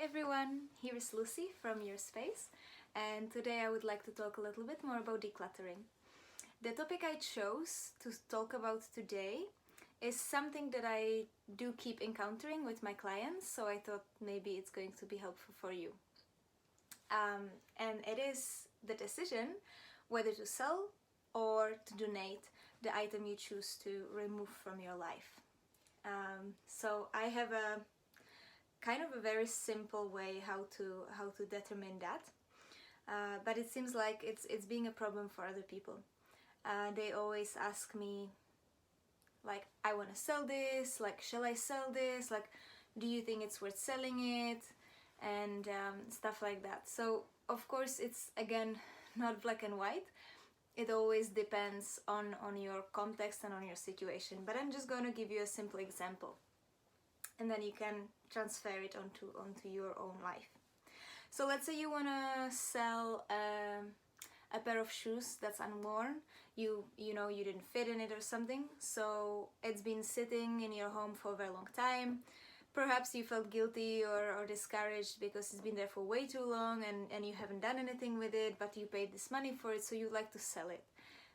everyone, here is Lucy from Your Space, and today I would like to talk a little bit more about decluttering. The topic I chose to talk about today is something that I do keep encountering with my clients, so I thought maybe it's going to be helpful for you. And it is the decision whether to sell or to donate the item you choose to remove from your life. So I have a kind of a very simple way how to determine that, but it seems like it's being a problem for other people. They always ask me, like, I want to sell this, like, shall I sell this, like, do you think it's worth selling it, and stuff like that. So of course it's again not black and white. It always depends on your context and on your situation, but I'm just going to give you a simple example, and then you can transfer it onto your own life. So let's say you want to sell a pair of shoes that's unworn. You know you didn't fit in it or something, so it's been sitting in your home for a very long time. Perhaps you felt guilty or discouraged because it's been there for way too long and you haven't done anything with it, but you paid this money for it, so you'd like to sell it,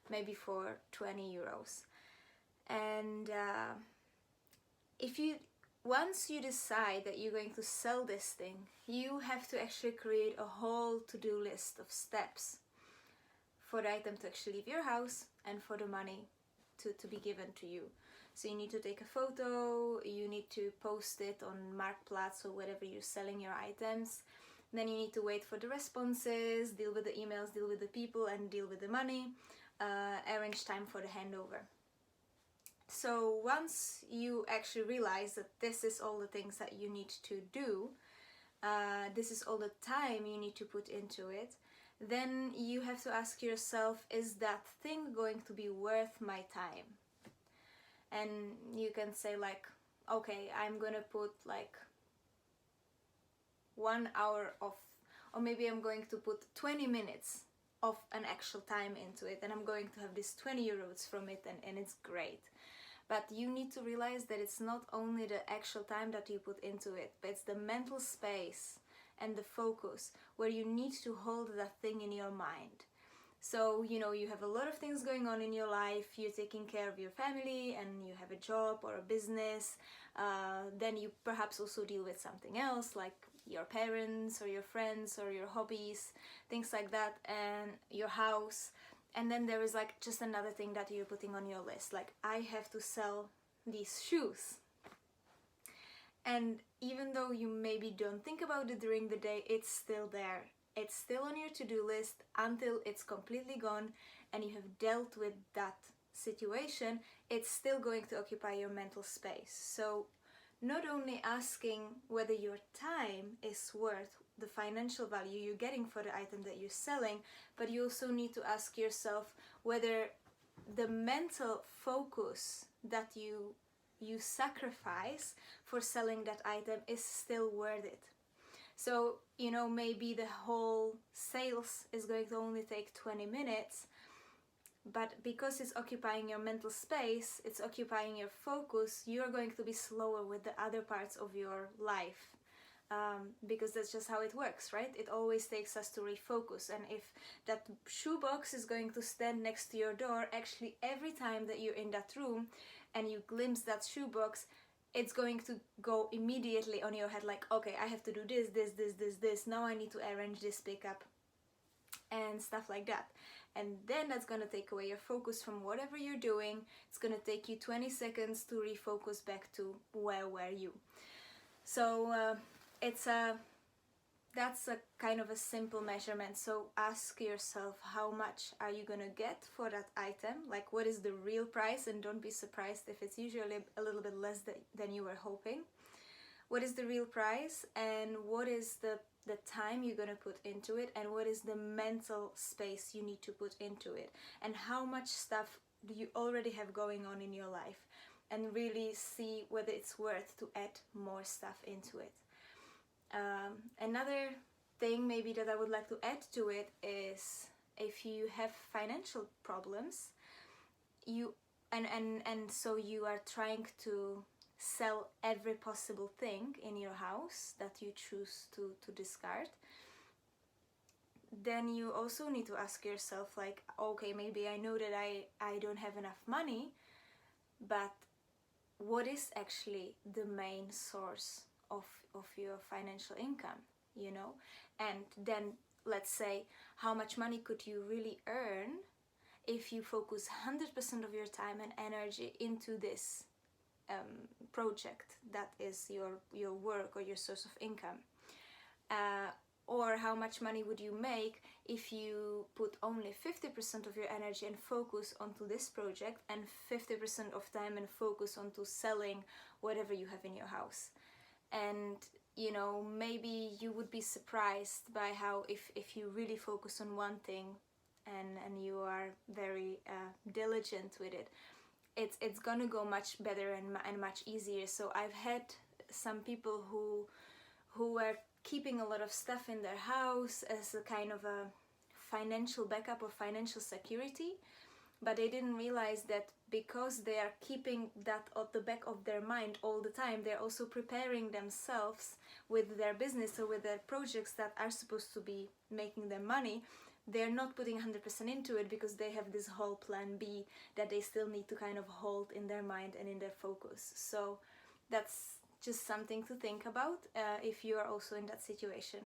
maybe for 20 euros. And once you decide that you're going to sell this thing, you have to actually create a whole to-do list of steps for the item to actually leave your house and for the money to be given to you. So you need to take a photo, you need to post it on Marktplaats or wherever you're selling your items. Then you need to wait for the responses, deal with the emails, deal with the people, and deal with the money, arrange time for the handover. So once you actually realize that this is all the things that you need to do, this is all the time you need to put into it, then you have to ask yourself, is that thing going to be worth my time? And you can say, like, okay, I'm gonna put like 1 hour of, or maybe I'm going to put 20 minutes of an actual time into it, and I'm going to have this 20 euros from it, and it's great. But you need to realize that it's not only the actual time that you put into it, but it's the mental space and the focus where you need to hold that thing in your mind. So, you know, you have a lot of things going on in your life, you're taking care of your family and you have a job or a business, then you perhaps also deal with something else like your parents or your friends or your hobbies, things like that, and your house. And then there is like just another thing that you're putting on your list, like, I have to sell these shoes. And even though you maybe don't think about it during the day, it's still there. It's still on your to-do list until it's completely gone and you have dealt with that situation. It's still going to occupy your mental space. So not only asking whether your time is worth the financial value you're getting for the item that you're selling, but you also need to ask yourself whether the mental focus that you sacrifice for selling that item is still worth it. So, you know, maybe the whole sales is going to only take 20 minutes, but because it's occupying your mental space, it's occupying your focus, you're going to be slower with the other parts of your life. Because that's just how it works, right? It always takes us to refocus. And if that shoebox is going to stand next to your door, actually every time that you're in that room and you glimpse that shoebox, it's going to go immediately on your head, like, okay, I have to do this, now I need to arrange this pickup and stuff like that. And then that's going to take away your focus from whatever you're doing. It's going to take you 20 seconds to refocus back to where were you. So that's a kind of a simple measurement. So ask yourself, how much are you gonna get for that item? Like, what is the real price? And don't be surprised if it's usually a little bit less than you were hoping. What is the real price? And what is the time you're gonna put into it? And what is the mental space you need to put into it? And how much stuff do you already have going on in your life? And really see whether it's worth to add more stuff into it. Another thing maybe that I would like to add to it is, if you have financial problems, so you are trying to sell every possible thing in your house that you choose to discard, then you also need to ask yourself, like, okay, maybe I know that I don't have enough money, but what is actually the main source of your financial income, you know? And then let's say, how much money could you really earn if you focus 100% of your time and energy into this project that is your work or your source of income? Or how much money would you make if you put only 50% of your energy and focus onto this project, and 50% of time and focus onto selling whatever you have in your house? And you know, maybe you would be surprised by how if you really focus on one thing and you are very diligent with it, it's gonna go much better and much easier. So I've had some people who were keeping a lot of stuff in their house as a kind of a financial backup or financial security, but they didn't realize that because they are keeping that at the back of their mind all the time, they're also preparing themselves with their business or with their projects that are supposed to be making them money. They're not putting 100% into it because they have this whole plan B that they still need to kind of hold in their mind and in their focus. So that's just something to think about if you are also in that situation.